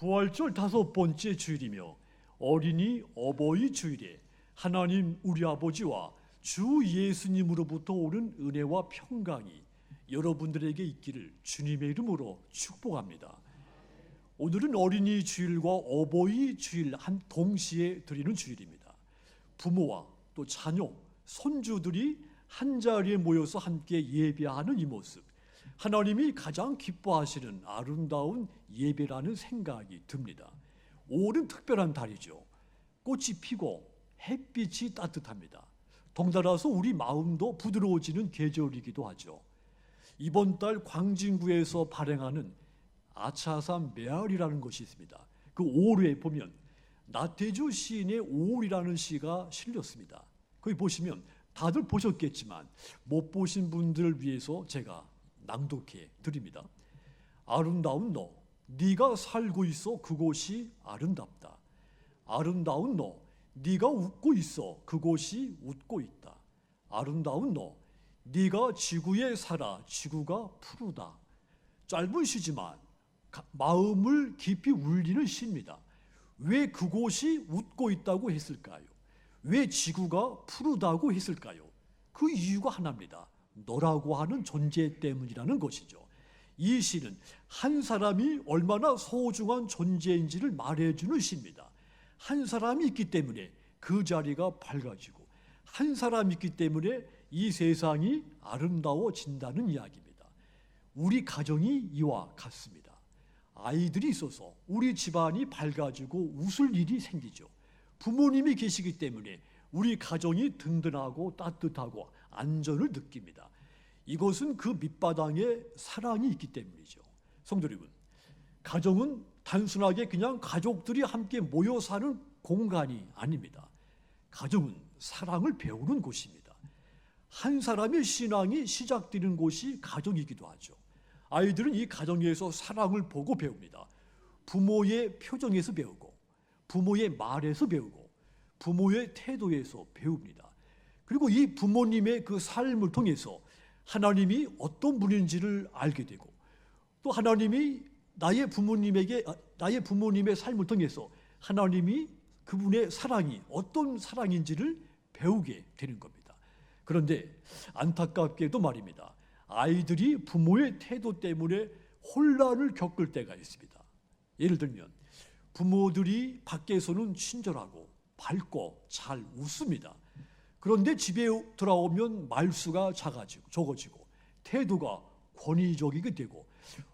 부활절 5번째 주일이며 어린이 어버이 주일에 하나님 우리 아버지와 주 예수님으로부터 오는 은혜와 평강이 여러분들에게 있기를 주님의 이름으로 축복합니다. 오늘은 어린이 주일과 어버이 주일 한 동시에 드리는 주일입니다. 부모와 또 자녀, 손주들이 한자리에 모여서 함께 예배하는 이 모습, 하나님이 가장 기뻐하시는 아름다운 예배라는 생각이 듭니다. 5월은 특별한 달이죠. 꽃이 피고 햇빛이 따뜻합니다. 덩달아서 우리 마음도 부드러워지는 계절이기도 하죠. 이번 달 광진구에서 발행하는 아차산 메아리라는 것이 있습니다. 그 5월에 보면 나태주 시인의 5월이라는 시가 실렸습니다. 거기 보시면 다들 보셨겠지만 못 보신 분들을 위해서 제가 낭독해 드립니다. 아름다운 너, 네가 살고 있어 그곳이 아름답다. 아름다운 너, 네가 웃고 있어 그곳이 웃고 있다. 아름다운 너, 네가 지구에 살아 지구가 푸르다. 짧은 시지만 마음을 깊이 울리는 시입니다. 왜 그곳이 웃고 있다고 했을까요? 왜 지구가 푸르다고 했을까요? 그 이유가 하나입니다. 너라고 하는 존재 때문이라는 것이죠. 이 시는 한 사람이 얼마나 소중한 존재인지를 말해주는 시입니다. 한 사람이 있기 때문에 그 자리가 밝아지고 한 사람이 있기 때문에 이 세상이 아름다워진다는 이야기입니다. 우리 가정이 이와 같습니다. 아이들이 있어서 우리 집안이 밝아지고 웃을 일이 생기죠. 부모님이 계시기 때문에 우리 가정이 든든하고 따뜻하고 안전을 느낍니다. 이것은 그 밑바닥에 사랑이 있기 때문이죠. 성도 여러분, 가정은 단순하게 그냥 가족들이 함께 모여 사는 공간이 아닙니다. 가정은 사랑을 배우는 곳입니다. 한 사람의 신앙이 시작되는 곳이 가정이기도 하죠. 아이들은 이 가정에서 사랑을 보고 배웁니다. 부모의 표정에서 배우고, 부모의 말에서 배우고, 부모의 태도에서 배웁니다. 그리고 이 부모님의 그 삶을 통해서 하나님이 어떤 분인지를 알게 되고, 또 하나님이 나의 부모님의 삶을 통해서 하나님이 그분의 사랑이 어떤 사랑인지를 배우게 되는 겁니다. 그런데 안타깝게도 말입니다. 아이들이 부모의 태도 때문에 혼란을 겪을 때가 있습니다. 예를 들면 부모들이 밖에서는 친절하고 밝고 잘 웃습니다. 그런데 집에 돌아오면 말수가 적어지고 태도가 권위적이게 되고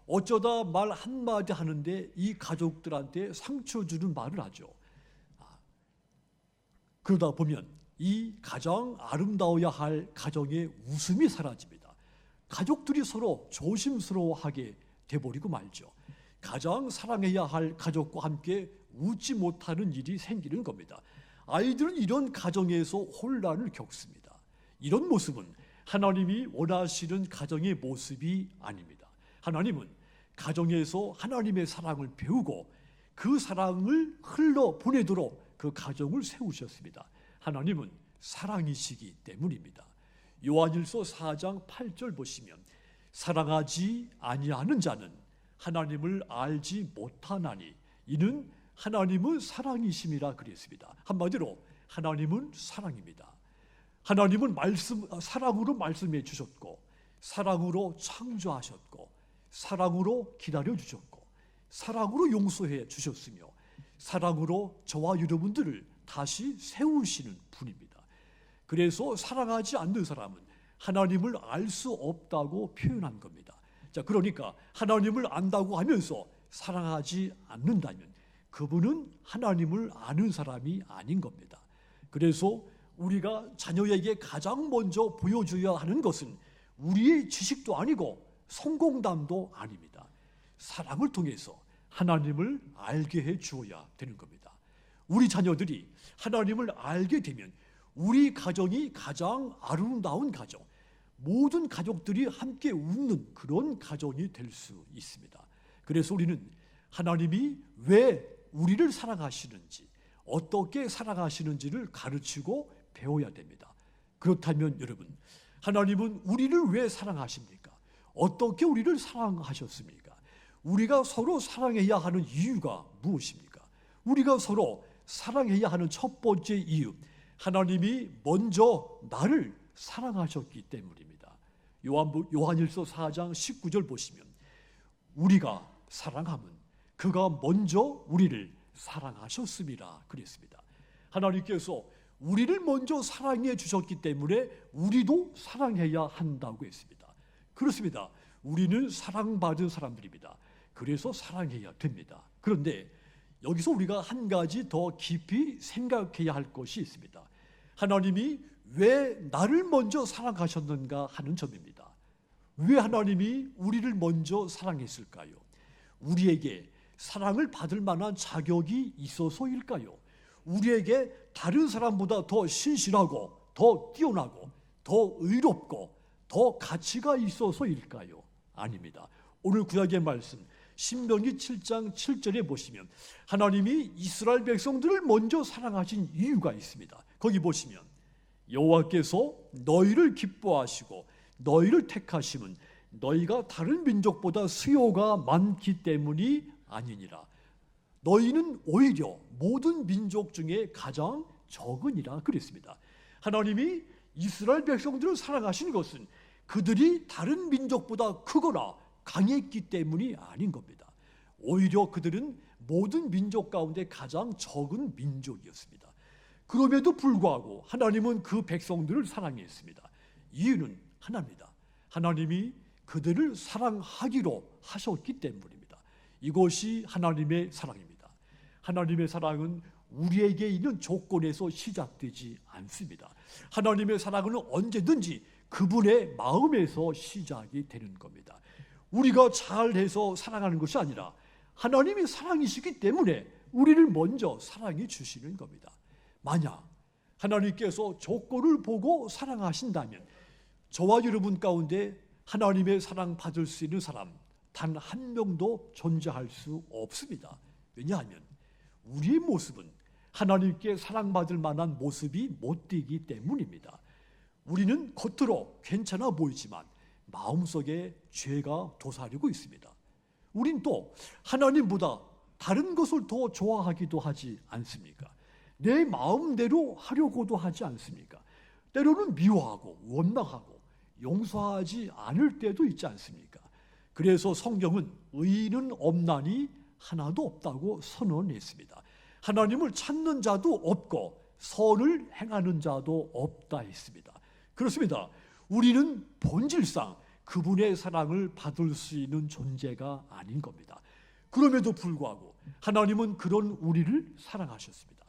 어쩌다 말 한마디 하는데 이 가족들한테 상처 주는 말을 하죠. 그러다 보면 이 가장 아름다워야 할 가정의 웃음이 사라집니다. 가족들이 서로 조심스러워하게 돼버리고 말죠. 가장 사랑해야 할 가족과 함께 웃지 못하는 일이 생기는 겁니다. 아이들은 이런 가정에서 혼란을 겪습니다. 이런 모습은 하나님이 원하시는 가정의 모습이 아닙니다. 하나님은 가정에서 하나님의 사랑을 배우고 그 사랑을 흘러보내도록 그 가정을 세우셨습니다. 하나님은 사랑이시기 때문입니다. 요한일서 4장 8절 보시면 사랑하지 아니하는 자는 하나님을 알지 못하나니 이는 하나님은 사랑이심이라 그랬습니다. 한마디로 하나님은 사랑입니다. 하나님은 사랑으로 말씀해 주셨고 사랑으로 창조하셨고 사랑으로 기다려 주셨고 사랑으로 용서해 주셨으며 사랑으로 저와 여러분들을 다시 세우시는 분입니다. 그래서 사랑하지 않는 사람은 하나님을 알 수 없다고 표현한 겁니다. 자, 그러니까 하나님을 안다고 하면서 사랑하지 않는다면 그분은 하나님을 아는 사람이 아닌 겁니다. 그래서 우리가 자녀에게 가장 먼저 보여줘야 하는 것은 우리의 지식도 아니고 성공담도 아닙니다. 사랑을 통해서 하나님을 알게 해 주어야 되는 겁니다. 우리 자녀들이 하나님을 알게 되면 우리 가정이 가장 아름다운 가정, 모든 가족들이 함께 웃는 그런 가정이 될 수 있습니다. 그래서 우리는 하나님이 왜 우리를 사랑하시는지, 어떻게 사랑하시는지를 가르치고 배워야 됩니다. 그렇다면 여러분, 하나님은 우리를 왜 사랑하십니까? 어떻게 우리를 사랑하셨습니까? 우리가 서로 사랑해야 하는 이유가 무엇입니까? 우리가 서로 사랑해야 하는 첫 번째 이유, 하나님이 먼저 나를 사랑하셨기 때문입니다. 요한일서 4장 19절 보시면 우리가 사랑함은 그가 먼저 우리를 사랑하셨습니다 그랬습니다. 하나님께서 우리를 먼저 사랑해 주셨기 때문에 우리도 사랑해야 한다고 했습니다. 그렇습니다. 우리는 사랑받은 사람들입니다. 그래서 사랑해야 됩니다. 그런데 여기서 우리가 한 가지 더 깊이 생각해야 할 것이 있습니다. 하나님이 왜 나를 먼저 사랑하셨는가 하는 점입니다. 왜 하나님이 우리를 먼저 사랑했을까요? 우리에게 사랑을 받을 만한 자격이 있어서일까요? 우리에게 다른 사람보다 더 신실하고 더 뛰어나고 더 의롭고 더 가치가 있어서일까요? 아닙니다. 오늘 구약의 말씀 신명기 7장 7절에 보시면 하나님이 이스라엘 백성들을 먼저 사랑하신 이유가 있습니다. 거기 보시면 여호와께서 너희를 기뻐하시고 너희를 택하심은 너희가 다른 민족보다 수요가 많기 때문이 아니니라. 너희는 오히려 모든 민족 중에 가장 적으니라 그랬습니다. 하나님이 이스라엘 백성들을 사랑하신 것은 그들이 다른 민족보다 크거나 강했기 때문이 아닌 겁니다. 오히려 그들은 모든 민족 가운데 가장 적은 민족이었습니다. 그럼에도 불구하고 하나님은 그 백성들을 사랑했습니다. 이유는 하나입니다. 하나님이 그들을 사랑하기로 하셨기 때문입니다. 이것이 하나님의 사랑입니다. 하나님의 사랑은 우리에게 있는 조건에서 시작되지 않습니다. 하나님의 사랑은 언제든지 그분의 마음에서 시작이 되는 겁니다. 우리가 잘해서 사랑하는 것이 아니라 하나님이 사랑이시기 때문에 우리를 먼저 사랑해 주시는 겁니다. 만약 하나님께서 조건을 보고 사랑하신다면 저와 여러분 가운데 하나님의 사랑 받을 수 있는 사람 단 한 명도 존재할 수 없습니다. 왜냐하면 우리의 모습은 하나님께 사랑받을 만한 모습이 못 되기 때문입니다. 우리는 겉으로 괜찮아 보이지만 마음속에 죄가 도사리고 있습니다. 우린 또 하나님보다 다른 것을 더 좋아하기도 하지 않습니까? 내 마음대로 하려고도 하지 않습니까? 때로는 미워하고 원망하고 용서하지 않을 때도 있지 않습니까? 그래서 성경은 의인은 없나니 하나도 없다고 선언했습니다. 하나님을 찾는 자도 없고 선을 행하는 자도 없다 했습니다. 그렇습니다. 우리는 본질상 그분의 사랑을 받을 수 있는 존재가 아닌 겁니다. 그럼에도 불구하고 하나님은 그런 우리를 사랑하셨습니다.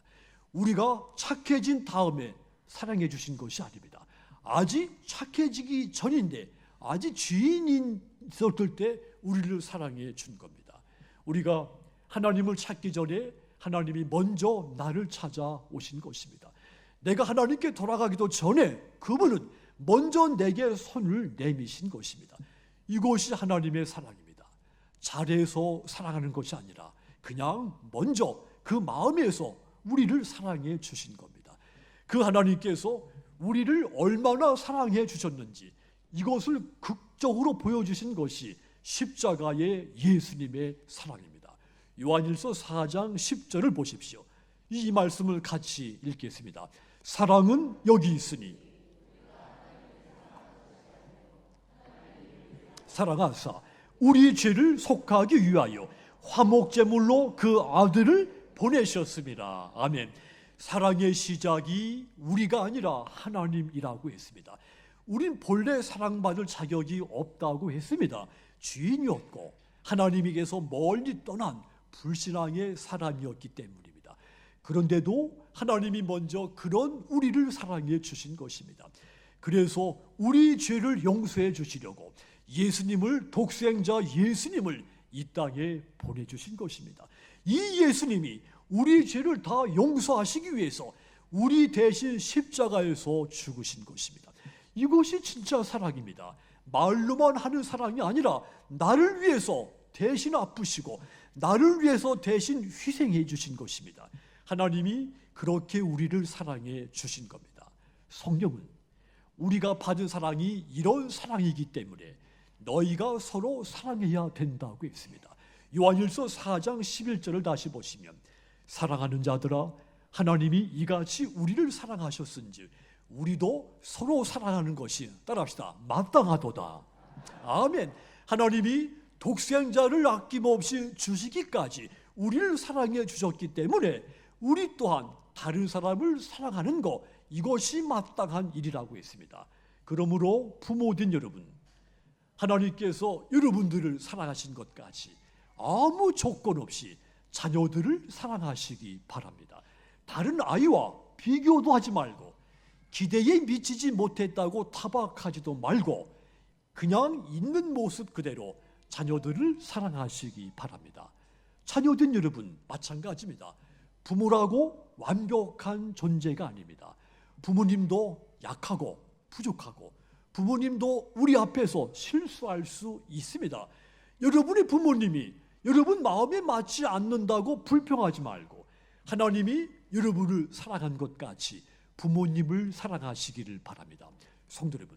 우리가 착해진 다음에 사랑해 주신 것이 아닙니다. 아직 착해지기 전인데 아직 죄인이 있었을 때 우리를 사랑해 준 겁니다. 우리가 하나님을 찾기 전에 하나님이 먼저 나를 찾아오신 것입니다. 내가 하나님께 돌아가기도 전에 그분은 먼저 내게 손을 내미신 것입니다. 이것이 하나님의 사랑입니다. 잘해서 사랑하는 것이 아니라 그냥 먼저 그 마음에서 우리를 사랑해 주신 겁니다. 그 하나님께서 우리를 얼마나 사랑해 주셨는지 이것을 극적으로 보여주신 것이 십자가의 예수님의 사랑입니다. 요한일서 4장 10절을 보십시오. 이 말씀을 같이 읽겠습니다. 사랑은 여기 있으니 사랑하사 우리 죄를 속하기 위하여 화목제물로 그 아들을 보내셨습니다. 아멘. 사랑의 시작이 우리가 아니라 하나님이라고 했습니다. 우린 본래 사랑받을 자격이 없다고 했습니다. 죄인이었고 하나님에게서 멀리 떠난 불신앙의 사람이었기 때문입니다. 그런데도 하나님이 먼저 그런 우리를 사랑해 주신 것입니다. 그래서 우리 죄를 용서해 주시려고 예수님을 독생자 예수님을 이 땅에 보내주신 것입니다. 이 예수님이 우리 죄를 다 용서하시기 위해서 우리 대신 십자가에서 죽으신 것입니다. 이것이 진짜 사랑입니다. 말로만 하는 사랑이 아니라 나를 위해서 대신 아프시고 나를 위해서 대신 희생해 주신 것입니다. 하나님이 그렇게 우리를 사랑해 주신 겁니다. 성경은 우리가 받은 사랑이 이런 사랑이기 때문에 너희가 서로 사랑해야 된다고 했습니다. 요한일서 4장 11절을 다시 보시면 사랑하는 자들아 하나님이 이같이 우리를 사랑하셨은지 우리도 서로 사랑하는 것이 따라합시다. 마땅하도다. 아멘. 하나님이 독생자를 아낌없이 주시기까지 우리를 사랑해 주셨기 때문에 우리 또한 다른 사람을 사랑하는 것, 이것이 마땅한 일이라고 했습니다. 그러므로 부모된 여러분, 하나님께서 여러분들을 사랑하신 것까지 아무 조건 없이 자녀들을 사랑하시기 바랍니다. 다른 아이와 비교도 하지 말고 기대에 미치지 못했다고 타박하지도 말고 그냥 있는 모습 그대로 자녀들을 사랑하시기 바랍니다. 자녀된 여러분 마찬가지입니다. 부모라고 완벽한 존재가 아닙니다. 부모님도 약하고 부족하고 부모님도 우리 앞에서 실수할 수 있습니다. 여러분의 부모님이 여러분 마음에 맞지 않는다고 불평하지 말고 하나님이 여러분을 사랑한 것 같이 부모님을 사랑하시기를 바랍니다. 성도 여러분,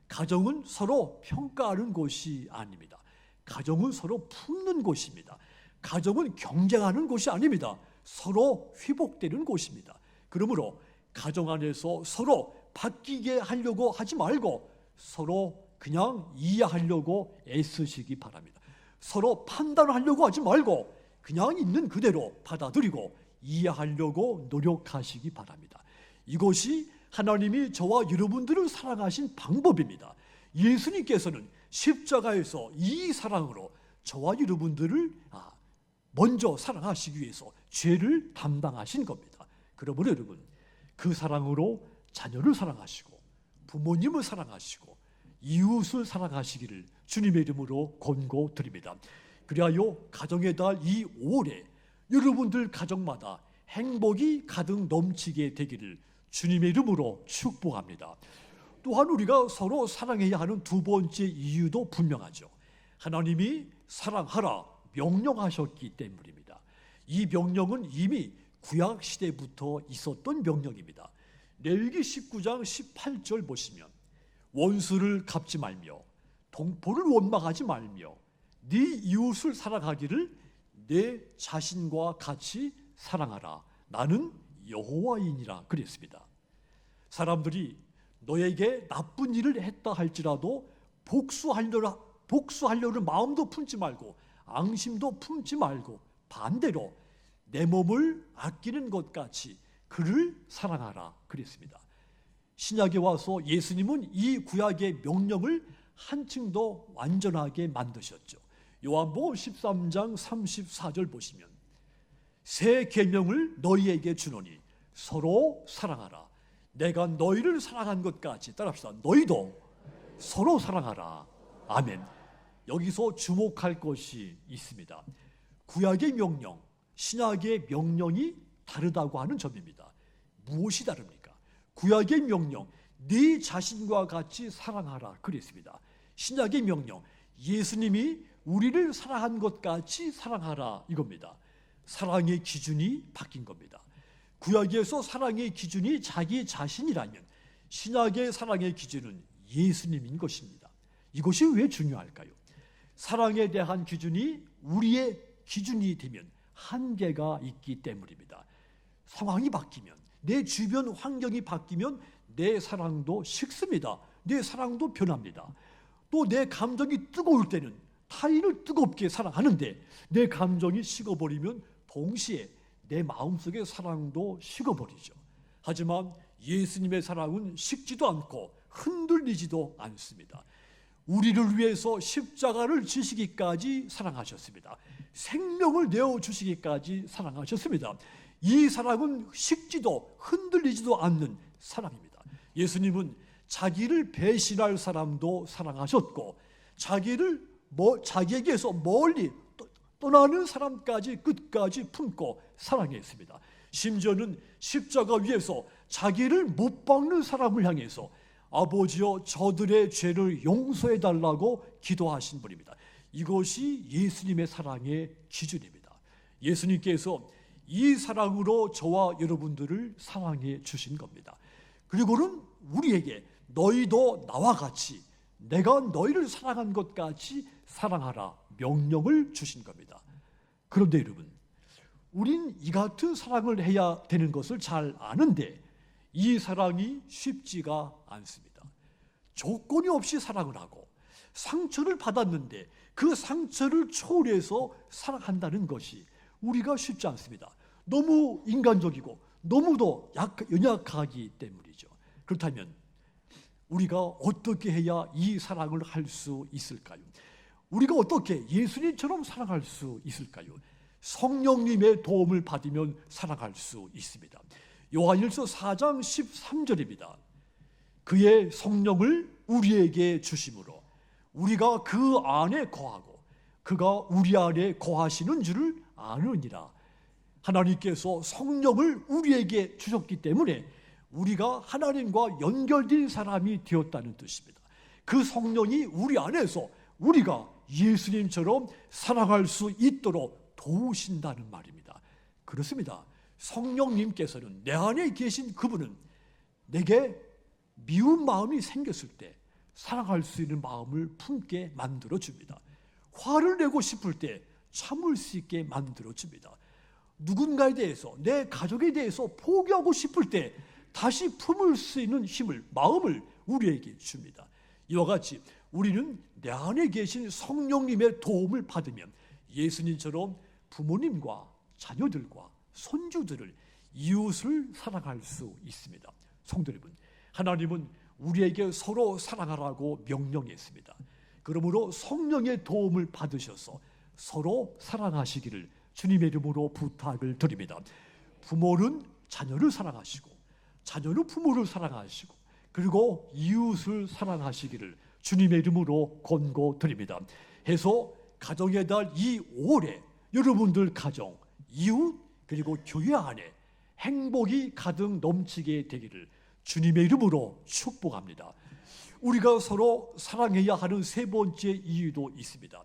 가정은 서로 평가하는 곳이 아닙니다. 가정은 서로 품는 곳입니다. 가정은 경쟁하는 곳이 아닙니다. 서로 회복되는 곳입니다. 그러므로 가정 안에서 서로 바뀌게 하려고 하지 말고 서로 그냥 이해하려고 애쓰시기 바랍니다. 서로 판단하려고 하지 말고 그냥 있는 그대로 받아들이고 이해하려고 노력하시기 바랍니다. 이것이 하나님이 저와 여러분들을 사랑하신 방법입니다. 예수님께서는 십자가에서 이 사랑으로 저와 여러분들을 먼저 사랑하시기 위해서 죄를 담당하신 겁니다. 그러므로 여러분, 그 사랑으로 자녀를 사랑하시고 부모님을 사랑하시고 이웃을 사랑하시기를 주님의 이름으로 권고드립니다. 그리하여 가정의 달 이 5월에 여러분들 가정마다 행복이 가득 넘치게 되기를 주님의 이름으로 축복합니다. 또한 우리가 서로 사랑해야 하는 두 번째 이유도 분명하죠. 하나님이 사랑하라 명령하셨기 때문입니다. 이 명령은 이미 구약 시대부터 있었던 명령입니다. 레위기 19장 18절 보시면 원수를 갚지 말며 동포를 원망하지 말며 네 이웃을 사랑하기를 내 자신과 같이 사랑하라. 나는 여호와이니라 그랬습니다. 사람들이 너에게 나쁜 일을 했다 할지라도 복수하려는 마음도 품지 말고 앙심도 품지 말고 반대로 내 몸을 아끼는 것 같이 그를 사랑하라 그랬습니다. 신약에 와서 예수님은 이 구약의 명령을 한층 더 완전하게 만드셨죠. 요한복음 13장 34절 보시면 새 계명을 너희에게 주노니 서로 사랑하라. 내가 너희를 사랑한 것 같이 따라합시다. 너희도 서로 사랑하라. 아멘. 여기서 주목할 것이 있습니다. 구약의 명령, 신약의 명령이 다르다고 하는 점입니다. 무엇이 다릅니까? 구약의 명령, 네 자신과 같이 사랑하라 그랬습니다. 신약의 명령, 예수님이 우리를 사랑한 것 같이 사랑하라 이겁니다. 사랑의 기준이 바뀐 겁니다. 구약에서 사랑의 기준이 자기 자신이라면 신약의 사랑의 기준은 예수님인 것입니다. 이것이 왜 중요할까요? 사랑에 대한 기준이 우리의 기준이 되면 한계가 있기 때문입니다. 상황이 바뀌면, 내 주변 환경이 바뀌면 내 사랑도 식습니다. 내 사랑도 변합니다. 또 내 감정이 뜨거울 때는 타인을 뜨겁게 사랑하는데 내 감정이 식어버리면 동시에 내 마음속의 사랑도 식어버리죠. 하지만 예수님의 사랑은 식지도 않고 흔들리지도 않습니다. 우리를 위해서 십자가를 지시기까지 사랑하셨습니다. 생명을 내어주시기까지 사랑하셨습니다. 이 사랑은 식지도 흔들리지도 않는 사랑입니다. 예수님은 자기를 배신할 사람도 사랑하셨고 자기에게서 멀리 떠나는 사람까지 끝까지 품고 사랑했습니다. 심지어는 십자가 위에서 자기를 못 박는 사람을 향해서 아버지여 저들의 죄를 용서해 달라고 기도하신 분입니다. 이것이 예수님의 사랑의 기준입니다. 예수님께서 이 사랑으로 저와 여러분들을 사랑해 주신 겁니다. 그리고는 우리에게 너희도 나와 같이 내가 너희를 사랑한 것 같이 사랑하라 명령을 주신 겁니다. 그런데 여러분, 우린 이 같은 사랑을 해야 되는 것을 잘 아는데 이 사랑이 쉽지가 않습니다. 조건이 없이 사랑을 하고 상처를 받았는데 그 상처를 초월해서 사랑한다는 것이 우리가 쉽지 않습니다. 너무 인간적이고 너무도 연약하기 때문이죠. 그렇다면 우리가 어떻게 해야 이 사랑을 할 수 있을까요? 우리가 어떻게 예수님처럼 사랑할 수 있을까요? 성령님의 도움을 받으면 사랑할 수 있습니다. 요한일서 4장 13절입니다. 그의 성령을 우리에게 주심으로 우리가 그 안에 거하고 그가 우리 안에 거하시는 줄을 아느니라. 하나님께서 성령을 우리에게 주셨기 때문에 우리가 하나님과 연결된 사람이 되었다는 뜻입니다. 그 성령이 우리 안에서 우리가 예수님처럼 사랑할 수 있도록 도우신다는 말입니다. 그렇습니다. 성령님께서는 내 안에 계신 그분은 내게 미운 마음이 생겼을 때 사랑할 수 있는 마음을 품게 만들어줍니다. 화를 내고 싶을 때 참을 수 있게 만들어줍니다. 누군가에 대해서, 내 가족에 대해서 포기하고 싶을 때 다시 품을 수 있는 힘을, 마음을 우리에게 줍니다. 이와 같이 우리는 내 안에 계신 성령님의 도움을 받으면 예수님처럼 부모님과 자녀들과 손주들을, 이웃을 사랑할 수 있습니다. 성도 여러분, 하나님은 우리에게 서로 사랑하라고 명령했습니다. 그러므로 성령의 도움을 받으셔서 서로 사랑하시기를 주님의 이름으로 부탁을 드립니다. 부모는 자녀를 사랑하시고 자녀는 부모를 사랑하시고 그리고 이웃을 사랑하시기를 주님의 이름으로 권고드립니다. 해서 가정의 달 이 5월에 여러분들 가정, 이웃 그리고 교회 안에 행복이 가득 넘치게 되기를 주님의 이름으로 축복합니다. 우리가 서로 사랑해야 하는 세 번째 이유도 있습니다.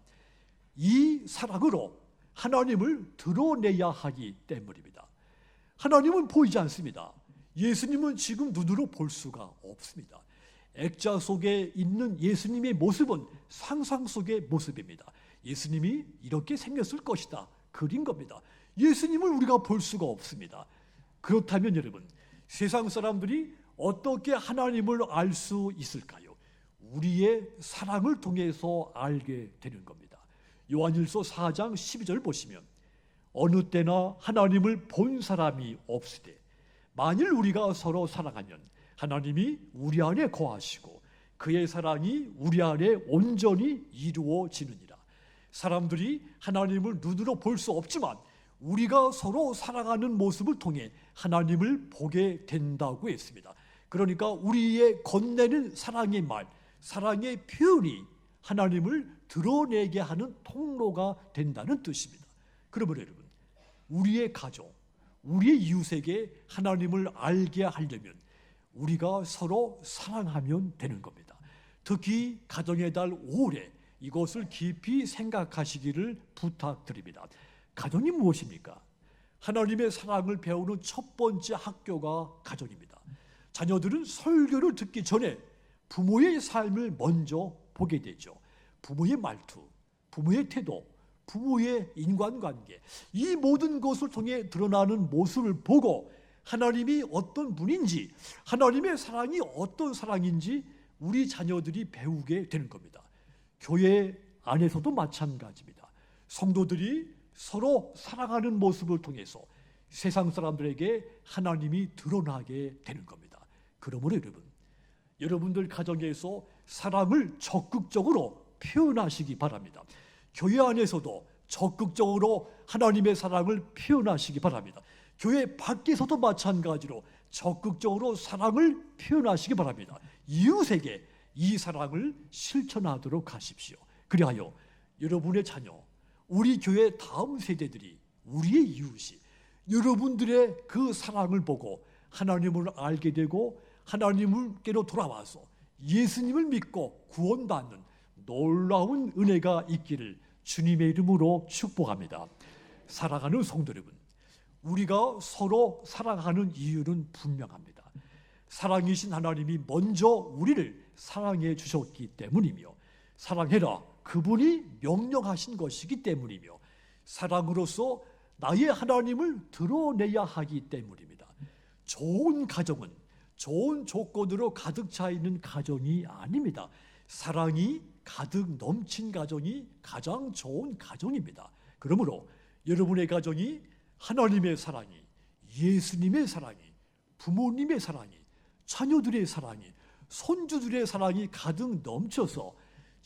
이 사랑으로 하나님을 드러내야 하기 때문입니다. 하나님은 보이지 않습니다. 예수님은 지금 눈으로 볼 수가 없습니다. 액자 속에 있는 예수님의 모습은 상상 속의 모습입니다. 예수님이 이렇게 생겼을 것이다, 그린 겁니다. 예수님을 우리가 볼 수가 없습니다. 그렇다면 여러분, 세상 사람들이 어떻게 하나님을 알 수 있을까요? 우리의 사랑을 통해서 알게 되는 겁니다. 요한일서 4장 12절 보시면 어느 때나 하나님을 본 사람이 없으되 만일 우리가 서로 사랑하면 하나님이 우리 안에 거하시고 그의 사랑이 우리 안에 온전히 이루어지느니라. 사람들이 하나님을 눈으로 볼 수 없지만 우리가 서로 사랑하는 모습을 통해 하나님을 보게 된다고 했습니다. 그러니까 우리의 건네는 사랑의 말, 사랑의 표현이 하나님을 드러내게 하는 통로가 된다는 뜻입니다. 그러므로 여러분, 우리의 가족, 우리의 이웃에게 하나님을 알게 하려면 우리가 서로 사랑하면 되는 겁니다. 특히 가정의 달 5월에 이것을 깊이 생각하시기를 부탁드립니다. 가정이 무엇입니까? 하나님의 사랑을 배우는 첫 번째 학교가 가정입니다. 자녀들은 설교를 듣기 전에 부모의 삶을 먼저 보게 되죠. 부모의 말투, 부모의 태도, 부모의 인간관계, 이 모든 것을 통해 드러나는 모습을 보고 하나님이 어떤 분인지, 하나님의 사랑이 어떤 사랑인지 우리 자녀들이 배우게 되는 겁니다. 교회 안에서도 마찬가지입니다. 성도들이 서로 사랑하는 모습을 통해서 세상 사람들에게 하나님이 드러나게 되는 겁니다. 그러므로 여러분, 여러분들 가정에서 사랑을 적극적으로 표현하시기 바랍니다. 교회 안에서도 적극적으로 하나님의 사랑을 표현하시기 바랍니다. 교회 밖에서도 마찬가지로 적극적으로 사랑을 표현하시기 바랍니다. 이웃에게 이 사랑을 실천하도록 하십시오. 그리하여 여러분의 자녀, 우리 교회 다음 세대들이, 우리의 이웃이 여러분들의 그 사랑을 보고 하나님을 알게 되고 하나님께로 돌아와서 예수님을 믿고 구원받는 놀라운 은혜가 있기를 주님의 이름으로 축복합니다. 사랑하는 성도 여러분, 우리가 서로 사랑하는 이유는 분명합니다. 사랑이신 하나님이 먼저 우리를 사랑해 주셨기 때문이며, 사랑해라, 그분이 명령하신 것이기 때문이며, 사랑으로서 나의 하나님을 드러내야 하기 때문입니다. 좋은 가정은 좋은 조건으로 가득 차 있는 가정이 아닙니다. 사랑이 가득 넘친 가정이 가장 좋은 가정입니다. 그러므로 여러분의 가정이 하나님의 사랑이, 예수님의 사랑이, 부모님의 사랑이, 자녀들의 사랑이, 손주들의 사랑이 가득 넘쳐서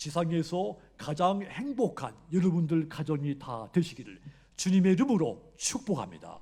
지상에서 가장 행복한 여러분들 가정이 다 되시기를 주님의 이름으로 축복합니다.